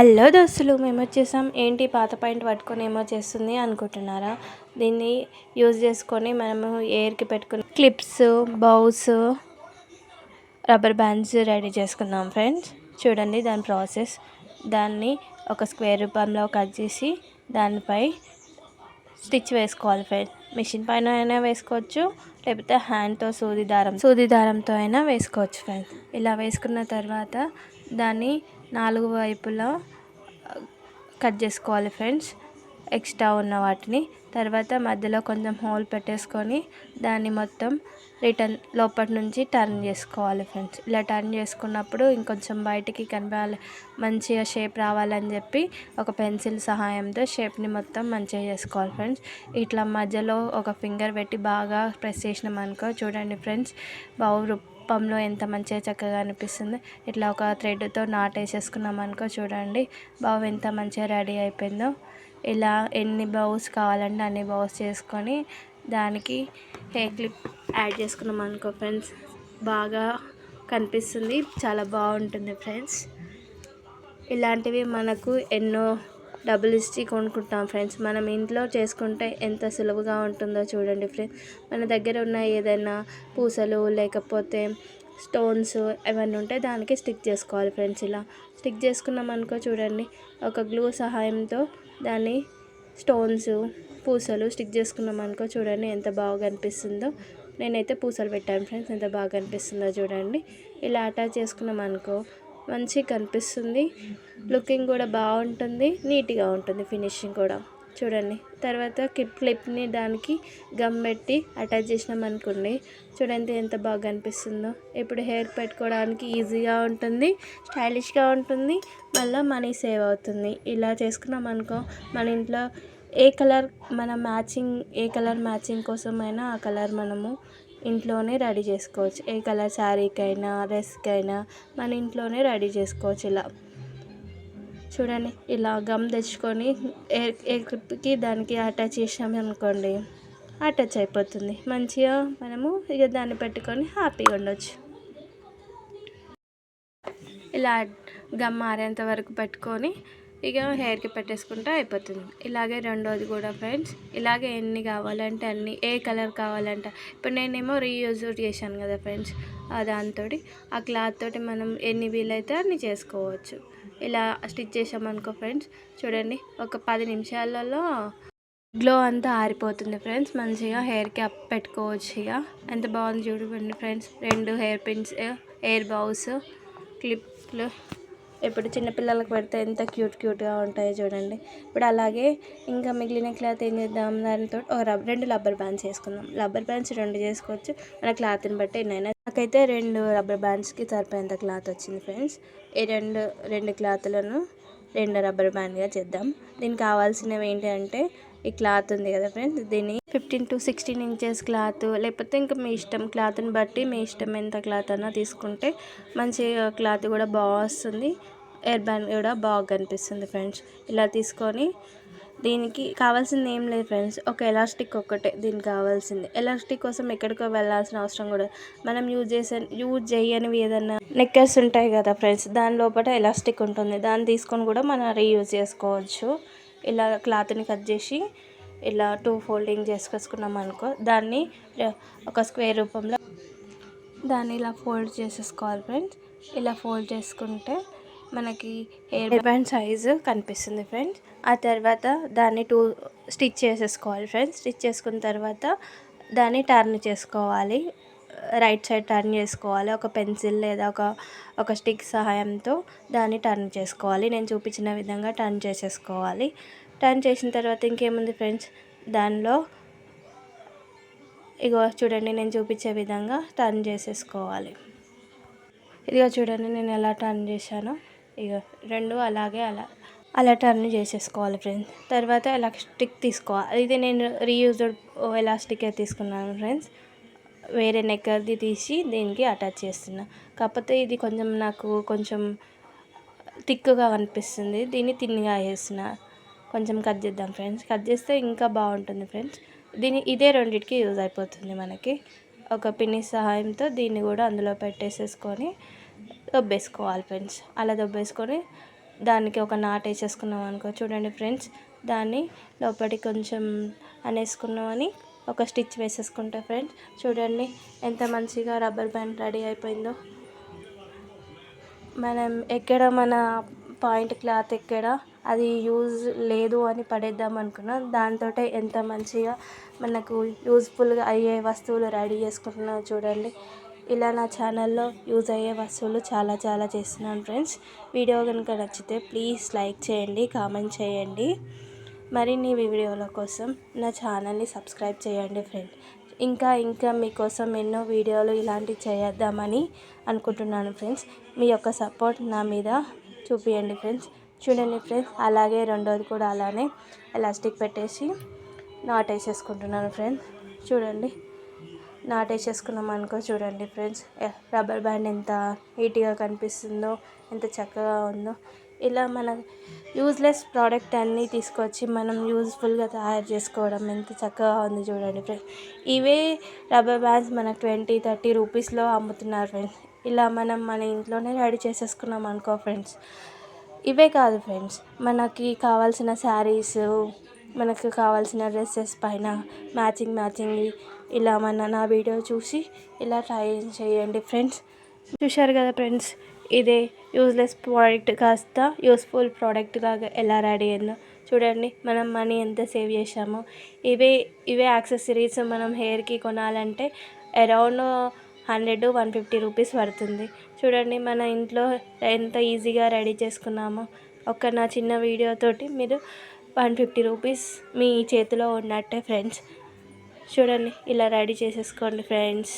Hello దోస్తులు, మేము వచ్చేసాం. ఏంటి పాత పాయింట్ పట్టుకొని ఏమో చేస్తుంది అనుకుంటున్నారా? దీన్ని యూజ్ చేసుకొని మనము ఎయిర్కి పెట్టుకుని clips, bows, rubber bands ready చేసుకుందాం ఫ్రెండ్స్. చూడండి దాని ప్రాసెస్. దాన్ని ఒక స్క్వేర్ రూపంలో కట్ చేసి దానిపై స్టిచ్ వేసుకోవాలి ఫ్రెండ్స్. మిషన్ పైన అయినా వేసుకోవచ్చు, లేకపోతే హ్యాండ్తో సూది దారంతో అయినా వేసుకోవచ్చు ఫ్రెండ్స్. ఇలా వేసుకున్న తర్వాత దాన్ని 4 వైపులా కట్ చేసుకోవాలి ఫ్రెండ్స్, ఎక్స్ట్రా ఉన్న వాటిని. తర్వాత మధ్యలో కొంచెం హోల్ పెట్టేసుకొని దాన్ని మొత్తం రిటర్న్ లోపటి నుంచి టర్న్ చేసుకోవాలి ఫ్రెండ్స్. ఇలా టర్న్ చేసుకున్నప్పుడు ఇంకొంచెం బయటికి కనపాలి, మంచిగా షేప్ రావాలని చెప్పి ఒక పెన్సిల్ సహాయంతో షేప్ని మొత్తం మంచిగా చేసుకోవాలి ఫ్రెండ్స్. ఇట్లా మధ్యలో ఒక ఫింగర్ పెట్టి బాగా ప్రెస్ చేసినామనుకో, చూడండి ఫ్రెండ్స్, రూపంలో ఎంత మంచిగా చక్కగా అనిపిస్తుంది. ఇట్లా ఒక థ్రెడ్తో నాటేసేసుకున్నాం అనుకో, చూడండి బావు ఎంత మంచిగా రెడీ అయిపోయిందో. ఇలా ఎన్ని బౌస్ కావాలంటే అన్ని బౌస్ చేసుకొని దానికి హెయిర్ క్లిప్ యాడ్ చేసుకున్నాం అనుకో ఫ్రెండ్స్, బాగా కనిపిస్తుంది, చాలా బాగుంటుంది ఫ్రెండ్స్. ఇలాంటివి మనకు ఎన్నో డబ్బులు ఇచ్చి కొనుక్కుంటాం ఫ్రెండ్స్. మనం ఇంట్లో చేసుకుంటే ఎంత సులువుగా ఉంటుందో చూడండి ఫ్రెండ్స్. మన దగ్గర ఉన్న ఏదైనా పూసలు లేకపోతే స్టోన్స్ ఏమన్నా ఉంటే దానికి స్టిక్ చేసుకోవాలి ఫ్రెండ్స్. ఇలా స్టిక్ చేసుకున్నాం అనుకో, చూడండి ఒక గ్లూ సహాయంతో దాన్ని స్టోన్స్, పూసలు స్టిక్ చేసుకున్నాం అనుకో, చూడండి ఎంత బాగా కనిపిస్తుందో. నేనైతే పూసలు పెట్టాను ఫ్రెండ్స్, ఎంత బాగా కనిపిస్తుందో చూడండి. ఇలా అటాచ్ చేసుకున్నాం అనుకో మంచిగా కనిపిస్తుంది, లుకింగ్ కూడా బాగుంటుంది, నీట్గా ఉంటుంది ఫినిషింగ్ కూడా. చూడండి తర్వాత క్లిప్ని దానికి గమ్ పెట్టి అటాచ్ చేసినాం అనుకోండి, చూడండి ఎంత బాగా కనిపిస్తుందో. ఇప్పుడు హెయిర్ పెట్టుకోవడానికి ఈజీగా ఉంటుంది, స్టైలిష్గా ఉంటుంది, మళ్ళీ మనీ సేవ్ అవుతుంది. ఇలా చేసుకున్నాం అనుకో, మన ఇంట్లో ఏ కలర్ మ్యాచింగ్ కోసమైనా ఆ కలర్ మనము ఇంట్లోనే రెడీ చేసుకోవచ్చు. ఏ కలర్ శారీకైనా డ్రెస్కైనా మన ఇంట్లోనే రెడీ చేసుకోవచ్చు. ఇలా చూడండి, ఇలా గమ్ తెచ్చుకొని ఏ క్లిప్కి దానికి అటాచ్ చేసాము అనుకోండి, అటాచ్ అయిపోతుంది మంచిగా. మనము ఇక దాన్ని పెట్టుకొని హ్యాపీగా ఉండొచ్చు. ఇలా గమ్ ఆరేంత వరకు పెట్టుకొని ఇక హెయిర్కి పెట్టేసుకుంటే అయిపోతుంది. ఇలాగే రెండోది కూడా ఫ్రెండ్స్, ఇలాగే ఎన్ని కావాలంటే అన్ని, ఏ కలర్ కావాలంటే. ఇప్పుడు నేనేమో రీయూజ్ చేశాను కదా ఫ్రెండ్స్, దాంతో ఆ క్లాత్ తోటి మనం ఎన్ని వీలైతే అన్ని చేసుకోవచ్చు. ఇలా స్టిచ్ చేసామనుకో ఫ్రెండ్స్, చూడండి ఒక 10 నిమిషాలలో గ్లో అంతా ఆరిపోతుంది ఫ్రెండ్స్. మంచిగా హెయిర్కి అప్ పెట్టుకోవచ్చు. ఇక ఎంత బాగుంది చూడండి friends. 2 hair pins, hair bows, క్లిప్లు ఇప్పుడు చిన్నపిల్లలకు పెడితే ఎంత క్యూట్గా ఉంటాయో చూడండి. ఇప్పుడు అలాగే ఇంకా మిగిలిన క్లాత్ ఏం చేద్దాం, దానితో 2 రబ్బర్ బ్యాండ్స్ వేసుకుందాం. రబ్బర్ బ్యాండ్స్ 2 చేసుకోవచ్చు, మన క్లాత్ని బట్టి ఎన్నైనా. నాకైతే 2 రబ్బర్ బ్యాండ్స్కి సరిపోయేంత క్లాత్ వచ్చింది ఫ్రెండ్స్. ఈ రెండు క్లాత్లను 2 రబ్బర్ బ్యాండ్గా చేద్దాం. దీనికి కావాల్సినవి ఏంటి అంటే, ఈ క్లాత్ ఉంది కదా ఫ్రెండ్స్, దీన్ని 15 to 16 ఇంచెస్ క్లాత్, లేకపోతే ఇంకా మీ ఇష్టం, క్లాత్ని బట్టి మీ ఇష్టం ఎంత క్లాత్ అన్నా తీసుకుంటే మంచిగా క్లాత్ కూడా బాగా వస్తుంది, హెయిర్ బ్యాండ్ కూడా బాగా కనిపిస్తుంది ఫ్రెండ్స్. ఇలా తీసుకొని దీనికి కావాల్సింది ఏం లేదు ఫ్రెండ్స్, ఒక ఎలాస్టిక్ ఒక్కటే దీనికి కావాల్సింది. ఎలాస్టిక్ కోసం ఎక్కడికో వెళ్ళాల్సిన అవసరం కూడా. మనం యూజ్ చేయనివి ఏదైనా నెక్కర్స్ ఉంటాయి కదా ఫ్రెండ్స్, దాని లోపల ఎలాస్టిక్ ఉంటుంది, దాన్ని తీసుకొని కూడా మనం రీయూజ్ చేసుకోవచ్చు. ఇలా క్లాత్ని కట్ చేసి ఇలా 2 ఫోల్డింగ్ చేసుకొచ్చుకున్నాం అనుకో, దాన్ని ఒక స్క్వేర్ రూపంలో దాన్ని ఇలా ఫోల్డ్ చేసేసుకోవాలి ఫ్రెండ్స్. ఇలా ఫోల్డ్ చేసుకుంటే మనకి హెయిర్ బ్యాండ్ సైజు కనిపిస్తుంది ఫ్రెండ్స్. ఆ తర్వాత దాన్ని 2 స్టిచ్ చేసేసుకోవాలి ఫ్రెండ్స్. స్టిచ్ చేసుకున్న తర్వాత దాన్ని టర్న్ చేసుకోవాలి, రైట్ సైడ్ టర్న్ చేసుకోవాలి. ఒక పెన్సిల్ లేదా ఒక స్టిక్ సహాయంతో దాన్ని టర్న్ చేసుకోవాలి. నేను చూపించిన విధంగా టర్న్ చేసేసుకోవాలి. టర్న్ చేసిన తర్వాత ఇంకేముంది ఫ్రెండ్స్, దానిలో ఇగో చూడండి నేను చూపించే విధంగా టర్న్ చేసేసుకోవాలి. ఇదిగో చూడండి నేను ఎలా టర్న్ చేశానో, ఇక 2 అలాగే అలా టర్న్ చేసేసుకోవాలి ఫ్రెండ్స్. తర్వాత ఎలాస్టిక్ తీసుకోవాలి. ఇది నేను రీయూజ్డ్ ఎలాస్టిక్ తీసుకున్నాను ఫ్రెండ్స్, వేరే నెక్కర్ది తీసి దీనికి అటాచ్ చేస్తున్నా. కాకపోతే ఇది నాకు కొంచెం థిక్గా అనిపిస్తుంది, దీన్ని తిన్గా వేస్తున్నా. కొంచెం కట్ చేద్దాం ఫ్రెండ్స్, కట్ చేస్తే ఇంకా బాగుంటుంది ఫ్రెండ్స్. ఇదే రెండింటికి యూజ్ అయిపోతుంది మనకి. ఒక పిన్ని సహాయంతో దీన్ని కూడా అందులో పెట్టేసేసుకొని దొబ్బేసుకోవాలి ఫ్రెండ్స్. అలా దొబ్బేసుకొని దానికి ఒక నాట్ వేసేసుకున్నాం అనుకో. చూడండి ఫ్రెండ్స్, దాన్ని లోపలికి కొంచెం అనేసుకున్నామని ఒక స్టిచ్ వేసేసుకుంటా ఫ్రెండ్స్. చూడండి ఎంత మంచిగా రబ్బర్ బ్యాండ్ రెడీ అయిపోయిందో. మనం ఎక్కడ మన పాయింట్ క్లాత్ ఎక్కడ అది యూజ్ లేదు అని పడేద్దాం అనుకున్నా, దాంతో ఎంత మంచిగా మనకు యూజ్ఫుల్గా అయ్యే వస్తువులు రెడీ చేసుకుంటున్నాను చూడండి. ఇలా నా ఛానల్లో యూజ్ అయ్యే వస్తువులు చాలా చాలా చేస్తున్నాను ఫ్రెండ్స్. వీడియో కనుక నచ్చితే ప్లీజ్ లైక్ చేయండి, కామెంట్ చేయండి. మరిన్ని వీడియోల కోసం నా ఛానల్ని సబ్స్క్రైబ్ చేయండి ఫ్రెండ్స్. ఇంకా మీకోసం ఎన్నో వీడియోలు ఇలాంటివి చేద్దామని అనుకుంటున్నాను ఫ్రెండ్స్. మీ యొక్క సపోర్ట్ నా మీద చూపియండి ఫ్రెండ్స్. చూడండి ఫ్రెండ్స్, అలాగే రెండోది కూడా అలానే ఎలాస్టిక్ పెట్టేసి నాట్ వేసేసుకుంటున్నాను ఫ్రెండ్స్. చూడండి, నాట్ వేసేసుకున్నాం అనుకో. చూడండి ఫ్రెండ్స్, రబ్బర్ బ్యాండ్ ఎంత నీట్గా కనిపిస్తుందో, ఎంత చక్కగా ఉందో. ఇలా మన యూజ్లెస్ ప్రోడక్ట్ అన్నీ తీసుకొచ్చి మనం యూజ్ఫుల్గా తయారు చేసుకోవడం ఎంత చక్కగా ఉంది చూడండి ఫ్రెండ్స్. ఇవే రబ్బర్ బ్యాండ్స్ మనకు 20-30 రూపీస్లో అమ్ముతున్నారు ఫ్రెండ్స్. ఇలా మనం మన ఇంట్లోనే రెడీ చేసేసుకున్నాం అనుకో ఫ్రెండ్స్. ఇవే కాదు ఫ్రెండ్స్, మనకి కావాల్సిన శారీస్, మనకు కావాల్సిన డ్రెస్సెస్ పైన మ్యాచింగ్ ఇలా నా వీడియో చూసి ఇలా ట్రై చేయండి ఫ్రెండ్స్. చూశారు కదా ఫ్రెండ్స్, ఇదే యూజ్లెస్ ప్రోడక్ట్ కాస్త యూస్ఫుల్ ప్రోడక్ట్ లాగా ఎలా రెడీ అయిందో చూడండి. మనం మనీ ఎంత సేవ్ చేసామో. ఇవే యాక్సెసరీస్ మనం హెయిర్కి కొనాలంటే అరౌండ్ 100-150 రూపీస్ పడుతుంది. చూడండి మన ఇంట్లో ఎంత ఈజీగా రెడీ చేసుకున్నామో. నా చిన్న వీడియోతోటి మీరు 150 రూపీస్ మీ చేతిలో ఉన్నట్టే ఫ్రెండ్స్. చూడండి, ఇలా రెడీ చేసేసుకోండి ఫ్రెండ్స్.